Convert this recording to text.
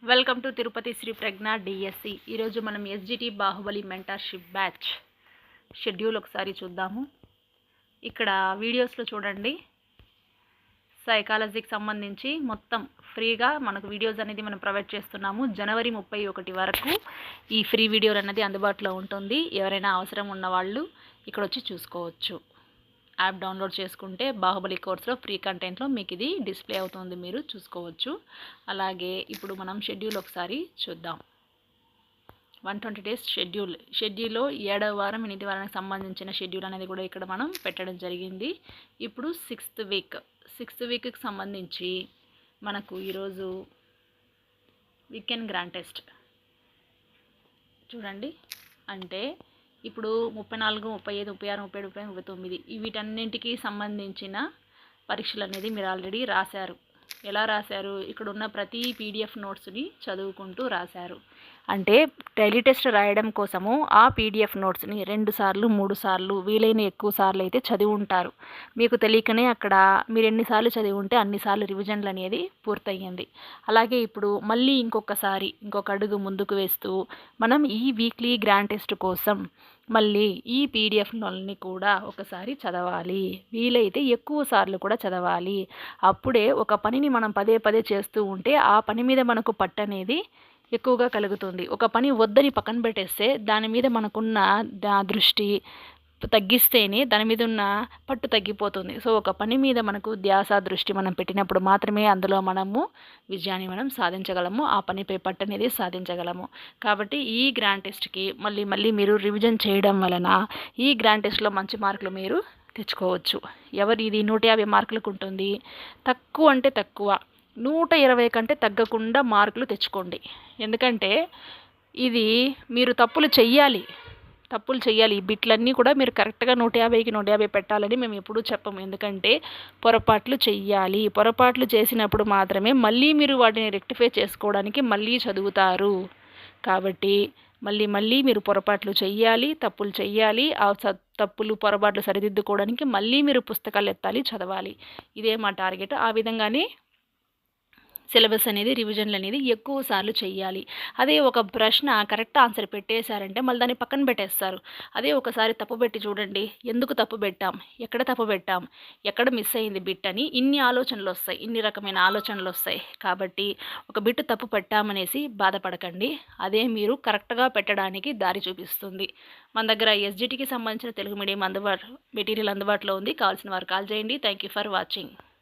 Welcome to Tirupati Sri Pragna DSC. ఈరోజు మనం SGT Baahubali mentorship batch schedule ఒకసారి చూద్దాము. ఇక్కడ వీడియోస్లో చూడండి, సైకాలజీకి సంబంధించి మొత్తం ఫ్రీగా మనకు వీడియోస్ అనేది మనం ప్రొవైడ్ చేస్తున్నాము. జనవరి 31 వరకు ఈ ఫ్రీ వీడియో అనేది అందుబాటులో ఉంటుంది. ఎవరైనా అవసరం ఉన్న వాళ్ళు ఇక్కడ వచ్చి చూసుకోవచ్చు. యాప్ డౌన్లోడ్ చేసుకుంటే బాహుబలి కోర్సులో ఫ్రీ కంటెంట్లో మీకు ఇది డిస్ప్లే అవుతుంది, మీరు చూసుకోవచ్చు. అలాగే ఇప్పుడు మనం షెడ్యూల్ ఒకసారి చూద్దాం. 120 డేస్ షెడ్యూల్లో 7వ వారం 8వ వారానికి సంబంధించిన షెడ్యూల్ అనేది కూడా ఇక్కడ మనం పెట్టడం జరిగింది. ఇప్పుడు 6th వీక్కి సంబంధించి మనకు ఈరోజు వీకెండ్ గ్రాండ్ టెస్ట్ చూడండి. అంటే ఇప్పుడు 34, 35, 36, 37, 38, 39 వీటన్నింటికి సంబంధించిన పరీక్షలు అనేది మీరు ఆల్రెడీ రాశారు. ఎలా రాశారు? ఇక్కడ ఉన్న ప్రతి పీడిఎఫ్ నోట్స్ని చదువుకుంటూ రాశారు. అంటే డైలీ టెస్ట్ రాయడం కోసము ఆ పీడిఎఫ్ నోట్స్ని 2 సార్లు 3 సార్లు వీలైన ఎక్కువ సార్లు అయితే చదివి ఉంటారు. మీకు తెలియకనే అక్కడ మీరు ఎన్నిసార్లు చదివి ఉంటే అన్నిసార్లు రివిజన్లు అనేది పూర్తయ్యింది. అలాగే ఇప్పుడు మళ్ళీ ఇంకొక అడుగు ముందుకు వేస్తూ మనం ఈ వీక్లీ గ్రాండ్ టెస్ట్ కోసం మళ్ళీ ఈ పీడిఎఫ్ని కూడా ఒకసారి చదవాలి. వీలైతే ఎక్కువ సార్లు కూడా చదవాలి. అప్పుడే ఒక పనిని మనం పదే పదే చేస్తూ ఉంటే ఆ పని మీద మనకు పట్టు అనేది ఎక్కువగా కలుగుతుంది. ఒక పని వద్దని పక్కన పెట్టేస్తే దాని మీద మనకున్న దృష్టి తగ్గిస్తేనే దాని మీద ఉన్న పట్టు తగ్గిపోతుంది. సో ఒక పని మీద మనకు ధ్యాస దృష్టి మనం పెట్టినప్పుడు మాత్రమే అందులో మనము విజయాన్ని మనం సాధించగలము, ఆ పనిపై పట్టు అనేది సాధించగలము. కాబట్టి ఈ గ్రాండ్ టెస్ట్కి మళ్ళీ మీరు రివిజన్ చేయడం వలన ఈ గ్రాండ్ టెస్ట్లో మంచి మార్కులు మీరు తెచ్చుకోవచ్చు. ఇది 150 మార్కులకు ఉంటుంది. తక్కువ అంటే తక్కువ 120 కంటే తగ్గకుండా మార్కులు తెచ్చుకోండి. ఎందుకంటే ఇది మీరు తప్పులు చెయ్యాలి. ఈ బిట్లన్నీ కూడా మీరు కరెక్ట్గా 150కి 150 పెట్టాలని మేము ఎప్పుడూ చెప్పము. ఎందుకంటే పొరపాట్లు చెయ్యాలి. పొరపాట్లు చేసినప్పుడు మాత్రమే మళ్ళీ మీరు వాటిని రెక్టిఫై చేసుకోవడానికి మళ్ళీ చదువుతారు. కాబట్టి మళ్ళీ మీరు పొరపాట్లు చెయ్యాలి, తప్పులు చెయ్యాలి. ఆ తప్పులు పొరపాట్లు సరిదిద్దుకోవడానికి మళ్ళీ మీరు పుస్తకాలు ఎత్తాలి, చదవాలి. ఇదే మా టార్గెట్. ఆ విధంగానే సిలబస్ అనేది రివిజన్లు అనేది ఎక్కువ సార్లు చెయ్యాలి. అదే ఒక ప్రశ్న కరెక్ట్ ఆన్సర్ పెట్టేశారంటే మళ్ళీ దాన్ని పక్కన పెట్టేస్తారు. అదే ఒకసారి తప్పు పెట్టి చూడండి, ఎందుకు తప్పు పెట్టాం, ఎక్కడ మిస్ అయింది బిట్ అని ఇన్ని రకమైన ఆలోచనలు వస్తాయి. కాబట్టి ఒక బిట్ తప్పు పెట్టామనేసి బాధపడకండి. అదే మీరు కరెక్ట్గా పెట్టడానికి దారి చూపిస్తుంది. మన దగ్గర ఎస్జిటికి సంబంధించిన తెలుగు మీడియం మెటీరియల్ అందుబాటులో ఉంది. కావాల్సిన వారు కాల్ చేయండి. Thank you for watching.